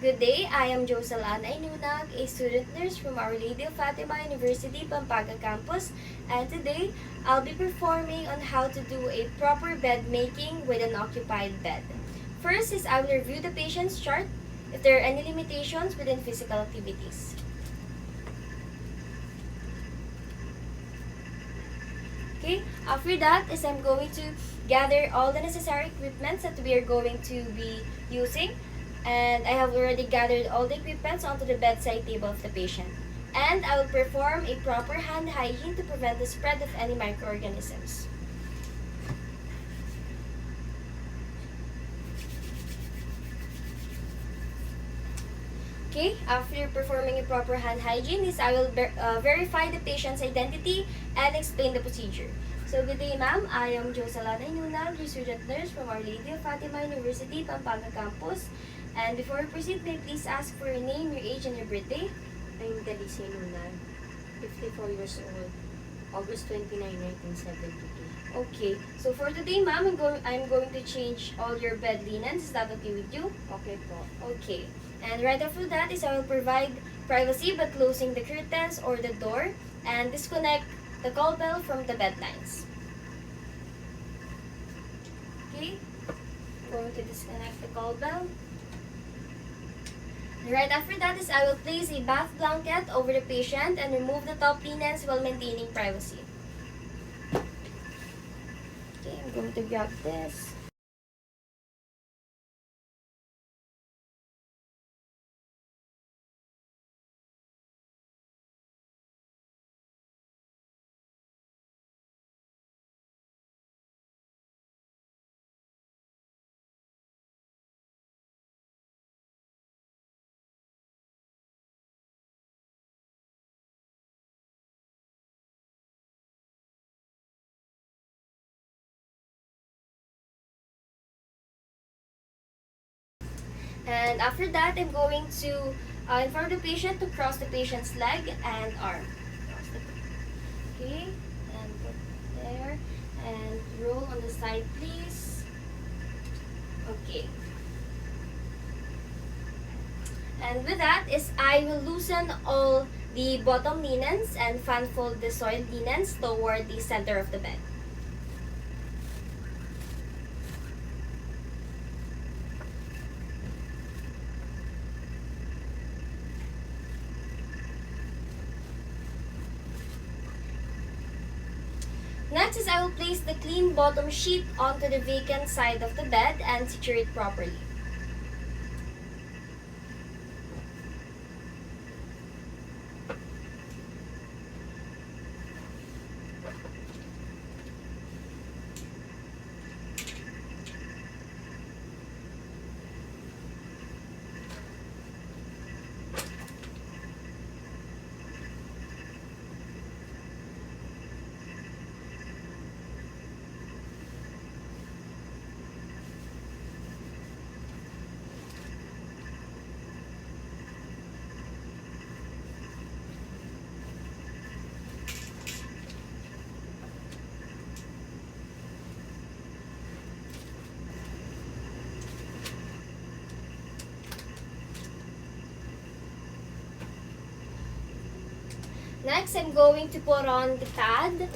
Good day, I am Jocelyn Ainunag, a student nurse from Our Lady of Fatima University, Pampanga campus, and today I'll be performing on how to do a proper bed making with an occupied bed. First is I will review the patient's chart if there are any limitations within physical activities. Okay, after that is I'm going to gather all the necessary equipments that we are going to be using, and I have already gathered all the equipments onto the bedside table of the patient. And I will perform a proper hand hygiene to prevent the spread of any microorganisms. Okay, after performing a proper hand hygiene is I will verify the patient's identity and explain the procedure. So good day ma'am, I am Jocelyn Ainunag, your student nurse from Our Lady of Fatima University, Pampanga campus. And before we proceed, may I please ask for your name, your age, and your birthday? I'm Dalisay Lunag, 54 years old, August 29, 1972. Okay, so for today ma'am, I'm going to change all your bed linens. Is that okay with you? Okay po. Okay. And right after that is I will provide privacy by closing the curtains or the door and disconnect the call bell from the bed lines. Okay, I'm going to disconnect the call bell. And right after that is I will place a bath blanket over the patient and remove the top linens while maintaining privacy. Okay, I'm going to grab this. And after that, I'm going to inform the patient to cross the patient's leg and arm. Okay, and put there. And roll on the side, please. Okay. And with that is I will loosen all the bottom linens and fan fold the soiled linens toward the center of the bed. Next is I will place the clean bottom sheet onto the vacant side of the bed and secure it properly. Next, I'm going to put on the pad.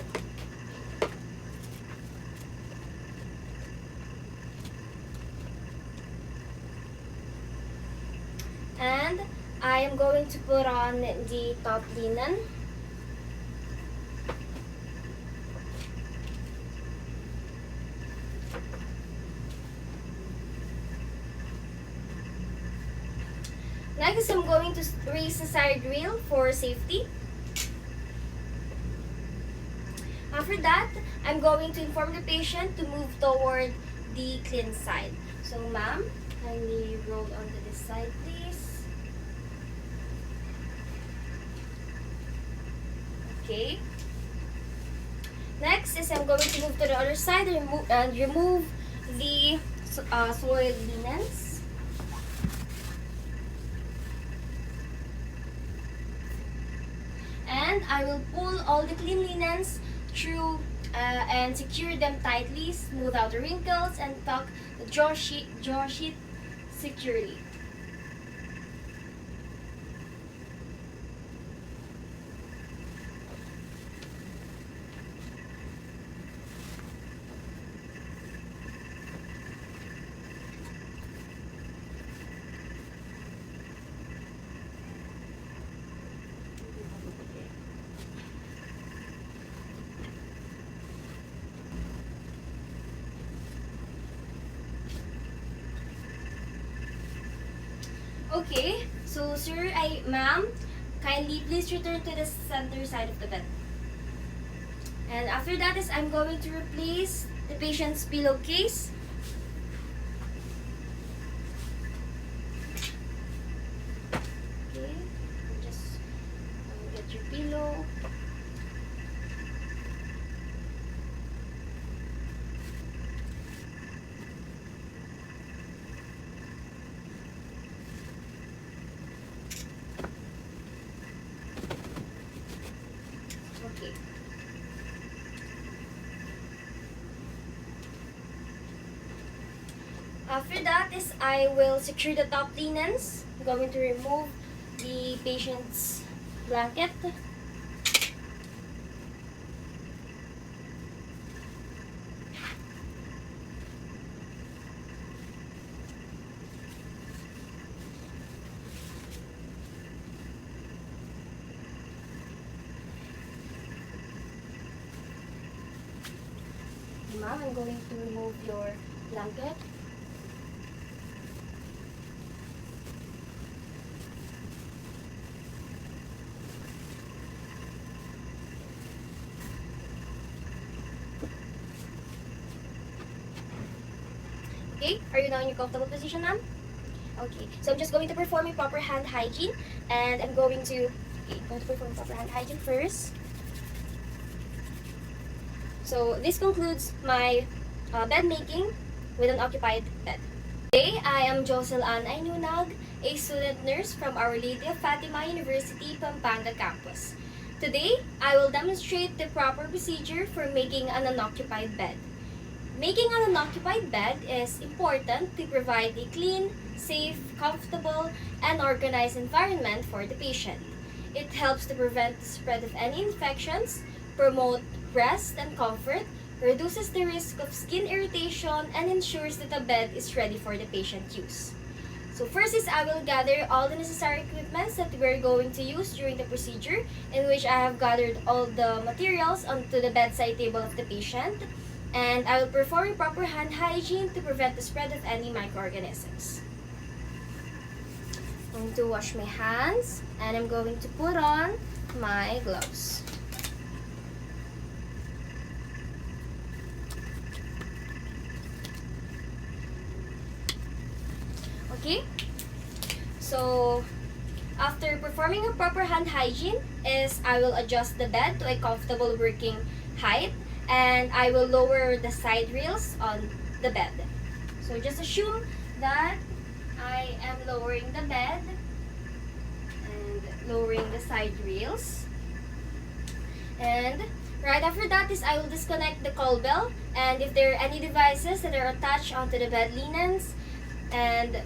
And I am going to put on the top linen. Next, I'm going to raise the side rail for safety. After that, I'm going to inform the patient to move toward the clean side. So, ma'am, kindly roll onto this side, please. Okay. Next is I'm going to move to the other side and remove the soiled linens. And I will pull all the clean linens through and secure them tightly, smooth out the wrinkles, and tuck the jaw sheet securely. Okay, so sir, ma'am, kindly please return to the center side of the bed. And after that is I'm going to replace the patient's pillowcase. Okay, just get your pillow. Okay. After that is I will secure the top linens. I'm going to remove the patient's blanket. Ma'am, I'm going to remove your blanket. Okay, are you now in your comfortable position, ma'am? Okay, so I'm just going to perform a proper hand hygiene, and I'm going to perform proper hand hygiene first. So this concludes my bed making with an occupied bed. Today, I am Jocelyn Aynunag, a student nurse from Our Lady of Fatima University, Pampanga campus. Today, I will demonstrate the proper procedure for making an unoccupied bed. Making an unoccupied bed is important to provide a clean, safe, comfortable, and organized environment for the patient. It helps to prevent the spread of any infections, promote rest and comfort, reduces the risk of skin irritation, and ensures that the bed is ready for the patient use. So first is I will gather all the necessary equipments that we're going to use during the procedure, in which I have gathered all the materials onto the bedside table of the patient. And I will perform proper hand hygiene to prevent the spread of any microorganisms. I'm going to wash my hands, and I'm going to put on my gloves. Okay, so after performing a proper hand hygiene I will adjust the bed to a comfortable working height, and I will lower the side rails on the bed. So just assume that I am lowering the bed and lowering the side rails. And right after that is I will disconnect the call bell, and if there are any devices that are attached onto the bed linens, and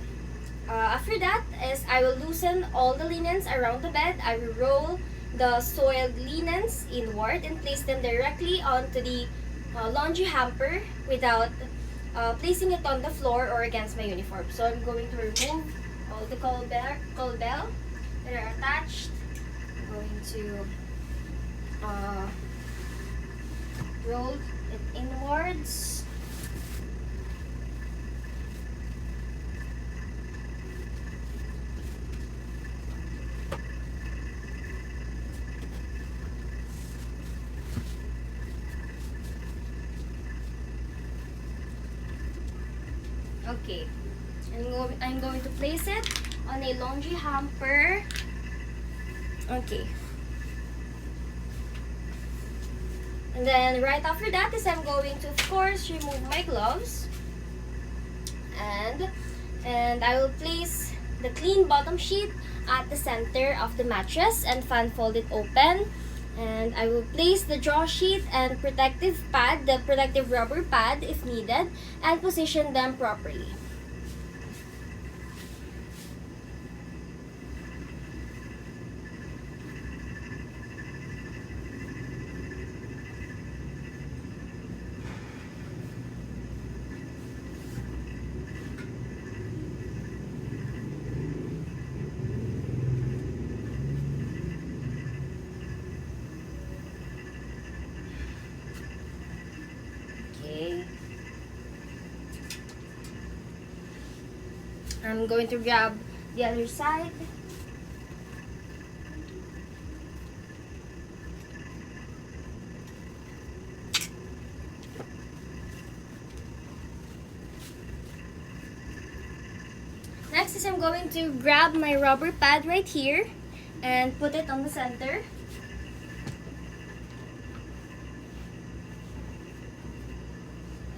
after that is I will loosen all the linens around the bed. I will roll the soiled linens inward and place them directly onto the laundry hamper without placing it on the floor or against my uniform. So I'm going to remove all the call bell that are attached. I'm going to roll it inwards. Okay, I'm going to place it on a laundry hamper. Okay. And then right after that is I'm going to, of course, remove my gloves. And I will place the clean bottom sheet at the center of the mattress and fan fold it open. And I will place the draw sheet and protective pad, the protective rubber pad if needed, and position them properly. Okay. I'm going to grab The other side. Next is I'm going to grab my rubber pad right here and put it on the center.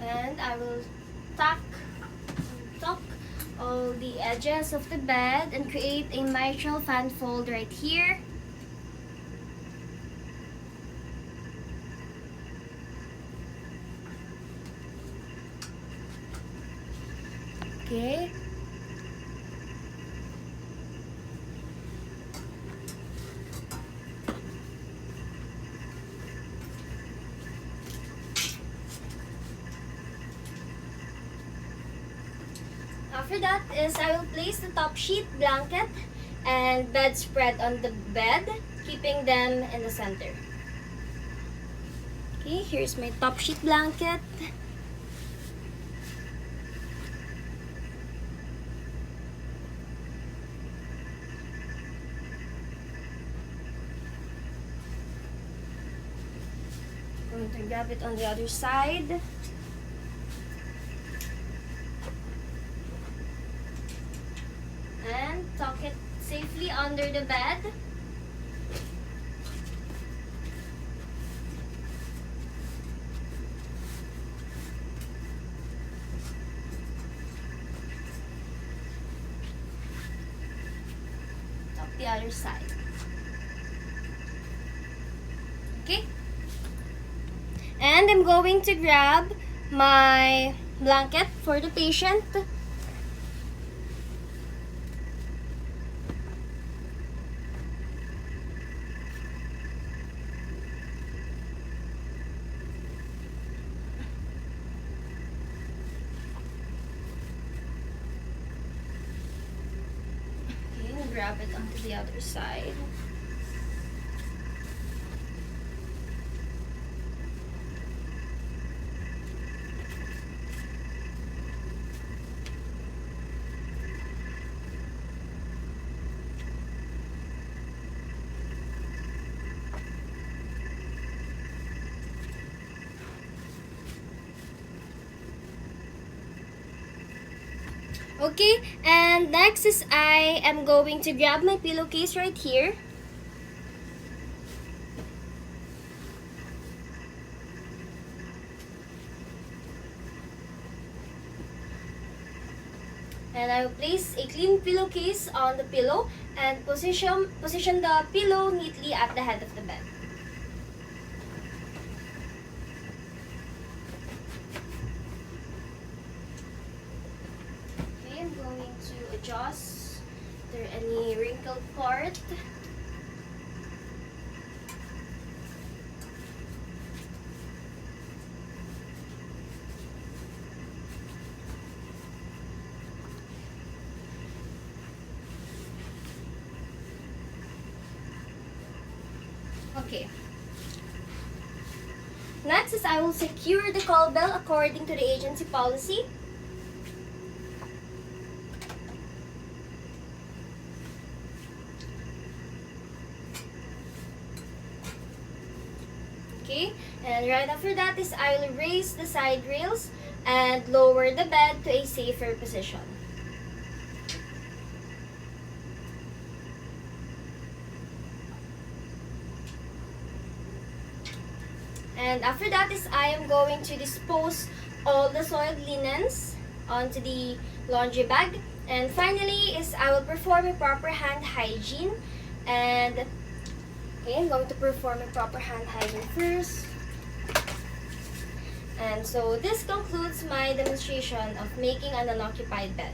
And I will tuck all the edges of the bed and create a mitral fan fold right here. Okay. After that is I will place the top sheet, blanket, and bedspread on the bed, keeping them in the center. Okay, here's my top sheet blanket. Going to grab it on the other side. And tuck it safely under the bed. Tuck the other side. Okay. And I'm going to grab my blanket for the patient. Grab it onto the other side. Okay, and next is I am going to grab my pillowcase right here. And I will place a clean pillowcase on the pillow and position the pillow neatly at the head of the bed. I'm going to adjust if there any wrinkled part. Okay. Next is I will secure the call bell according to the agency policy. Okay, and right after that is I will raise the side rails and lower the bed to a safer position. And after that is I am going to dispose all the soiled linens onto the laundry bag. And finally is I will perform a proper hand hygiene. And okay, I'm going to perform a proper hand hygiene first. And so this concludes my demonstration of making an unoccupied bed.